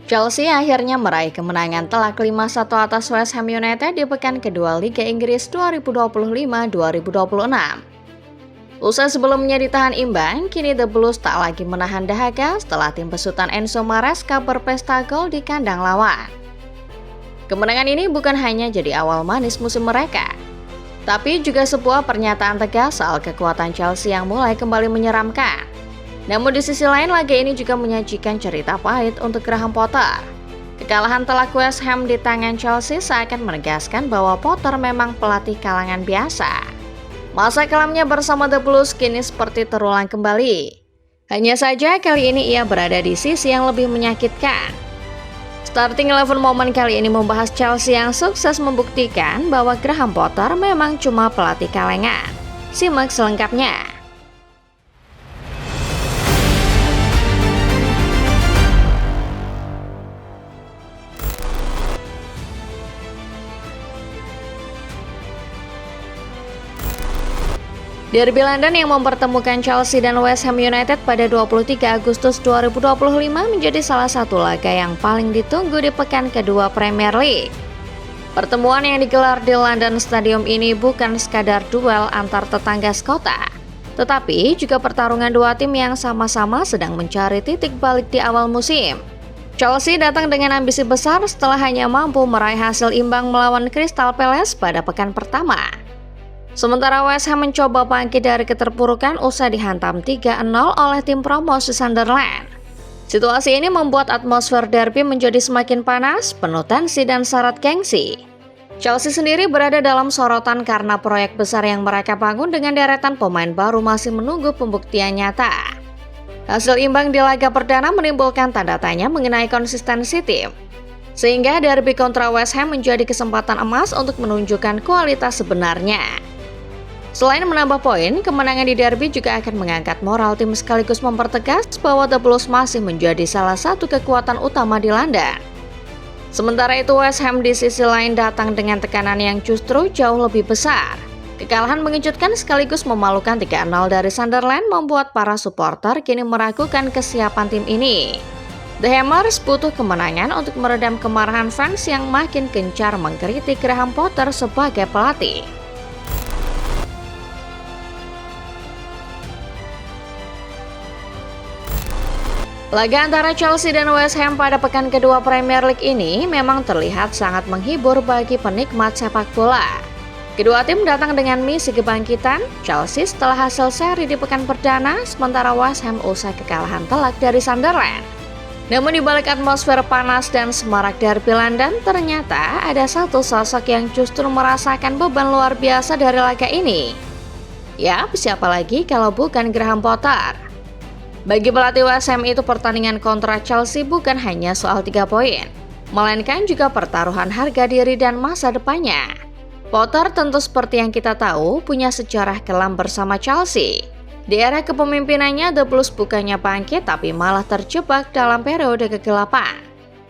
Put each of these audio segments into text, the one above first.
Chelsea akhirnya meraih kemenangan telak 5-1 atas West Ham United di pekan kedua Liga Inggris 2025-2026. Usai sebelumnya ditahan imbang, kini The Blues tak lagi menahan dahaga setelah tim besutan Enzo Maresca berpesta gol di kandang lawan. Kemenangan ini bukan hanya jadi awal manis musim mereka, tapi juga sebuah pernyataan tegas soal kekuatan Chelsea yang mulai kembali menyeramkan. Namun di sisi lain, laga ini juga menyajikan cerita pahit untuk Graham Potter. Kekalahan telak West Ham di tangan Chelsea seakan menegaskan bahwa Potter memang pelatih kalangan biasa. Masa kelamnya bersama The Blues kini seperti terulang kembali. Hanya saja kali ini ia berada di sisi yang lebih menyakitkan. Starting 11 momen kali ini membahas Chelsea yang sukses membuktikan bahwa Graham Potter memang cuma pelatih kalangan. Simak selengkapnya. Derby London yang mempertemukan Chelsea dan West Ham United pada 23 Agustus 2025 menjadi salah satu laga yang paling ditunggu di pekan kedua Premier League. Pertemuan yang digelar di London Stadium ini bukan sekadar duel antar tetangga sekota, tetapi juga pertarungan dua tim yang sama-sama sedang mencari titik balik di awal musim. Chelsea datang dengan ambisi besar setelah hanya mampu meraih hasil imbang melawan Crystal Palace pada pekan pertama. Sementara West Ham mencoba bangkit dari keterpurukan usai dihantam 3-0 oleh tim promosi Sunderland. Situasi ini membuat atmosfer derby menjadi semakin panas, penuh tensi dan syarat gengsi. Chelsea sendiri berada dalam sorotan karena proyek besar yang mereka bangun dengan deretan pemain baru masih menunggu pembuktian nyata. Hasil imbang di laga perdana menimbulkan tanda tanya mengenai konsistensi tim, sehingga derby kontra West Ham menjadi kesempatan emas untuk menunjukkan kualitas sebenarnya. Selain menambah poin, kemenangan di derby juga akan mengangkat moral tim sekaligus mempertegas bahwa The Blues masih menjadi salah satu kekuatan utama di London. Sementara itu West Ham di sisi lain datang dengan tekanan yang justru jauh lebih besar. Kekalahan mengejutkan sekaligus memalukan 3-0 dari Sunderland membuat para supporter kini meragukan kesiapan tim ini. The Hammers butuh kemenangan untuk meredam kemarahan fans yang makin gencar mengkritik Graham Potter sebagai pelatih. Laga antara Chelsea dan West Ham pada pekan kedua Premier League ini memang terlihat sangat menghibur bagi penikmat sepak bola. Kedua tim datang dengan misi kebangkitan, Chelsea setelah hasil seri di pekan perdana, sementara West Ham usai kekalahan telak dari Sunderland. Namun di balik atmosfer panas dan semarak derby London, ternyata ada satu sosok yang justru merasakan beban luar biasa dari laga ini. Yap, siapa lagi kalau bukan Graham Potter? Bagi pelatih West Ham itu pertandingan kontra Chelsea bukan hanya soal 3 poin, melainkan juga pertaruhan harga diri dan masa depannya. Potter tentu seperti yang kita tahu punya sejarah kelam bersama Chelsea. Di era kepemimpinannya The Blues bukannya bangkit tapi malah terjebak dalam periode kegelapan.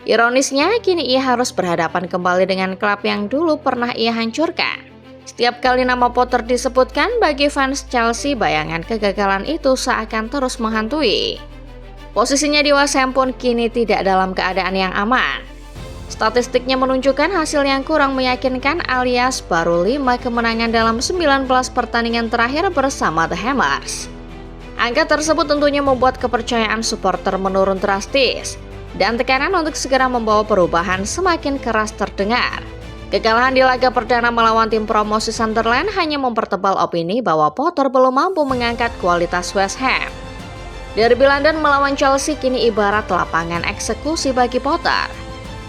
Ironisnya kini ia harus berhadapan kembali dengan klub yang dulu pernah ia hancurkan. Setiap kali nama Potter disebutkan, bagi fans Chelsea bayangan kegagalan itu seakan terus menghantui. Posisinya di West Ham pun kini tidak dalam keadaan yang aman. Statistiknya menunjukkan hasil yang kurang meyakinkan alias baru 5 kemenangan dalam 19 pertandingan terakhir bersama The Hammers. Angka tersebut tentunya membuat kepercayaan supporter menurun drastis dan tekanan untuk segera membawa perubahan semakin keras terdengar. Kekalahan di laga perdana melawan tim promosi Sunderland hanya mempertebal opini bahwa Potter belum mampu mengangkat kualitas West Ham. Derby London melawan Chelsea kini ibarat lapangan eksekusi bagi Potter.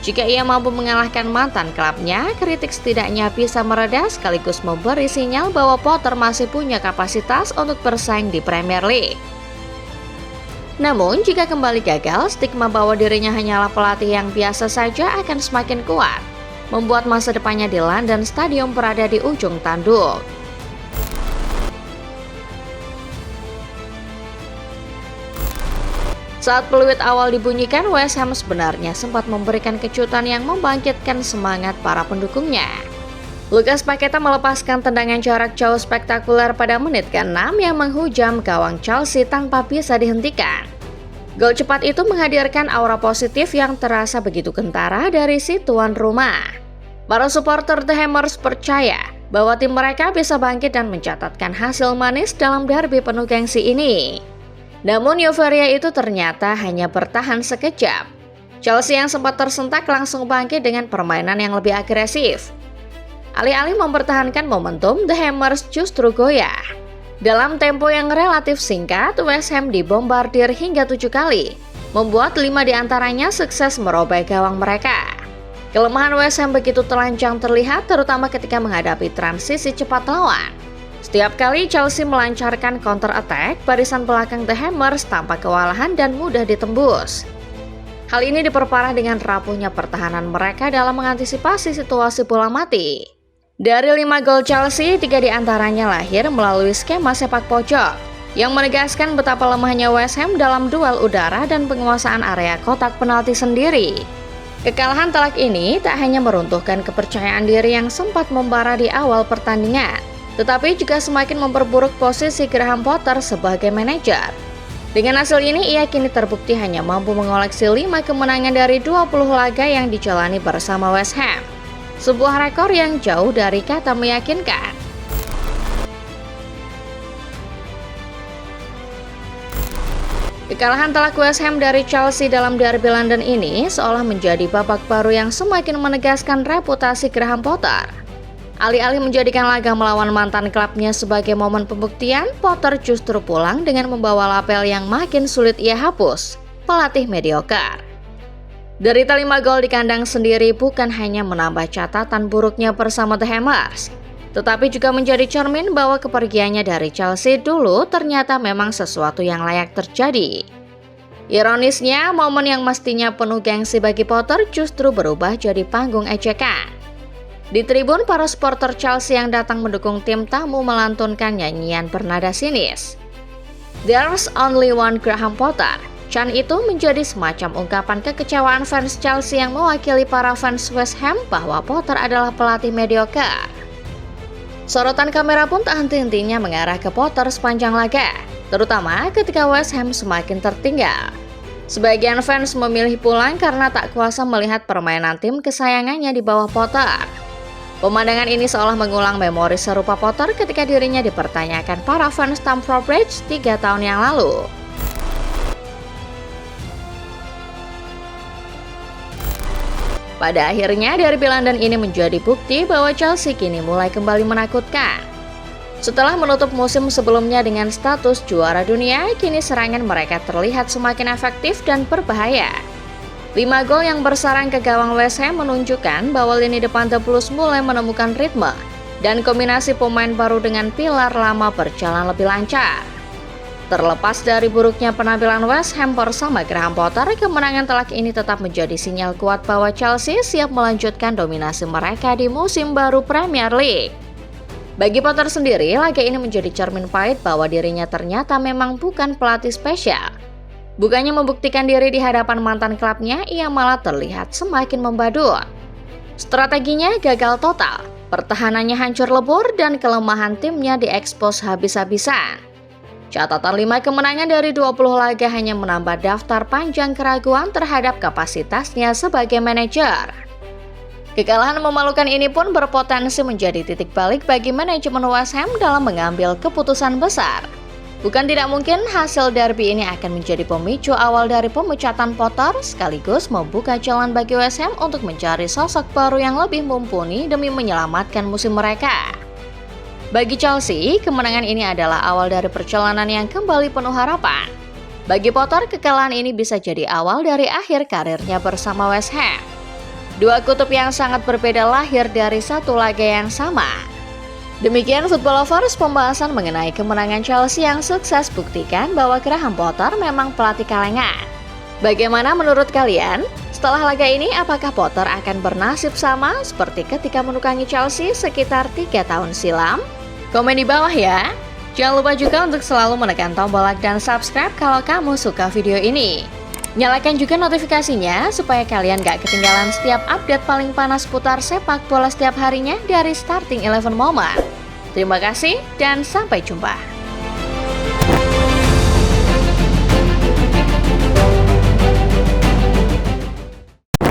Jika ia mampu mengalahkan mantan klubnya, kritik setidaknya bisa mereda sekaligus memberi sinyal bahwa Potter masih punya kapasitas untuk bersaing di Premier League. Namun, jika kembali gagal, stigma bahwa dirinya hanyalah pelatih yang biasa saja akan semakin kuat, membuat masa depannya di London Stadium berada di ujung tanduk. Saat peluit awal dibunyikan, West Ham sebenarnya sempat memberikan kejutan yang membangkitkan semangat para pendukungnya. Lucas Paqueta melepaskan tendangan jarak jauh spektakuler pada menit ke-6 yang menghujam gawang Chelsea tanpa bisa dihentikan. Gol cepat itu menghadirkan aura positif yang terasa begitu kentara dari si tuan rumah. Para supporter The Hammers percaya bahwa tim mereka bisa bangkit dan mencatatkan hasil manis dalam derby penuh gengsi ini. Namun euforia itu ternyata hanya bertahan sekejap. Chelsea yang sempat tersentak langsung bangkit dengan permainan yang lebih agresif. Alih-alih mempertahankan momentum, The Hammers justru goyah. Dalam tempo yang relatif singkat, West Ham dibombardir hingga 7 kali, membuat 5 diantaranya sukses merobek gawang mereka. Kelemahan West Ham begitu telanjang terlihat terutama ketika menghadapi transisi cepat lawan. Setiap kali Chelsea melancarkan counter attack, barisan belakang The Hammers tampak kewalahan dan mudah ditembus. Hal ini diperparah dengan rapuhnya pertahanan mereka dalam mengantisipasi situasi bola mati. Dari 5 gol Chelsea, 3 diantaranya lahir melalui skema sepak pojok, yang menegaskan betapa lemahnya West Ham dalam duel udara dan penguasaan area kotak penalti sendiri. Kekalahan telak ini tak hanya meruntuhkan kepercayaan diri yang sempat membara di awal pertandingan, tetapi juga semakin memperburuk posisi Graham Potter sebagai manajer. Dengan hasil ini, ia kini terbukti hanya mampu mengoleksi 5 kemenangan dari 20 laga yang dijalani bersama West Ham. Sebuah rekor yang jauh dari kata meyakinkan. Kekalahan telak West Ham dari Chelsea dalam derby London ini seolah menjadi babak baru yang semakin menegaskan reputasi Graham Potter. Alih-alih menjadikan laga melawan mantan klubnya sebagai momen pembuktian, Potter justru pulang dengan membawa label yang makin sulit ia hapus, pelatih mediocre. Derita 5 gol di kandang sendiri bukan hanya menambah catatan buruknya bersama The Hammers, tetapi juga menjadi cermin bahwa kepergiannya dari Chelsea dulu ternyata memang sesuatu yang layak terjadi. Ironisnya, momen yang mestinya penuh gengsi bagi Potter justru berubah jadi panggung ejekan. Di tribun, para supporter Chelsea yang datang mendukung tim tamu melantunkan nyanyian bernada sinis. "There's only one Graham Potter." Chan itu menjadi semacam ungkapan kekecewaan fans Chelsea yang mewakili para fans West Ham bahwa Potter adalah pelatih mediocre. Sorotan kamera pun tak henti-hentinya mengarah ke Potter sepanjang laga, terutama ketika West Ham semakin tertinggal. Sebagian fans memilih pulang karena tak kuasa melihat permainan tim kesayangannya di bawah Potter. Pemandangan ini seolah mengulang memori serupa Potter ketika dirinya dipertanyakan para fans Stamford Bridge 3 tahun yang lalu. Pada akhirnya, derby London ini menjadi bukti bahwa Chelsea kini mulai kembali menakutkan. Setelah menutup musim sebelumnya dengan status juara dunia, kini serangan mereka terlihat semakin efektif dan berbahaya. 5 gol yang bersarang ke gawang West Ham menunjukkan bahwa lini depan The Blues mulai menemukan ritme, dan kombinasi pemain baru dengan pilar lama berjalan lebih lancar. Terlepas dari buruknya penampilan West Ham bersama Graham Potter, kemenangan telak ini tetap menjadi sinyal kuat bahwa Chelsea siap melanjutkan dominasi mereka di musim baru Premier League. Bagi Potter sendiri, laga ini menjadi cermin pahit bahwa dirinya ternyata memang bukan pelatih spesial. Bukannya membuktikan diri di hadapan mantan klubnya, ia malah terlihat semakin membadut. Strateginya gagal total, pertahanannya hancur lebur, dan kelemahan timnya diekspos habis-habisan. Catatan 5 kemenangan dari 20 laga hanya menambah daftar panjang keraguan terhadap kapasitasnya sebagai manajer. Kekalahan memalukan ini pun berpotensi menjadi titik balik bagi manajemen West Ham dalam mengambil keputusan besar. Bukan tidak mungkin hasil derby ini akan menjadi pemicu awal dari pemecatan Potter, sekaligus membuka jalan bagi West Ham untuk mencari sosok baru yang lebih mumpuni demi menyelamatkan musim mereka. Bagi Chelsea, kemenangan ini adalah awal dari perjalanan yang kembali penuh harapan. Bagi Potter, kekalahan ini bisa jadi awal dari akhir karirnya bersama West Ham. Dua kutub yang sangat berbeda lahir dari satu laga yang sama. Demikian Football Lovers, pembahasan mengenai kemenangan Chelsea yang sukses buktikan bahwa Graham Potter memang pelatih kalengan. Bagaimana menurut kalian? Setelah laga ini, apakah Potter akan bernasib sama seperti ketika menukangi Chelsea sekitar 3 tahun silam? Komen di bawah ya. Jangan lupa juga untuk selalu menekan tombol like dan subscribe kalau kamu suka video ini. Nyalakan juga notifikasinya supaya kalian gak ketinggalan setiap update paling panas putar sepak bola setiap harinya dari Starting 11 Moment. Terima kasih dan sampai jumpa.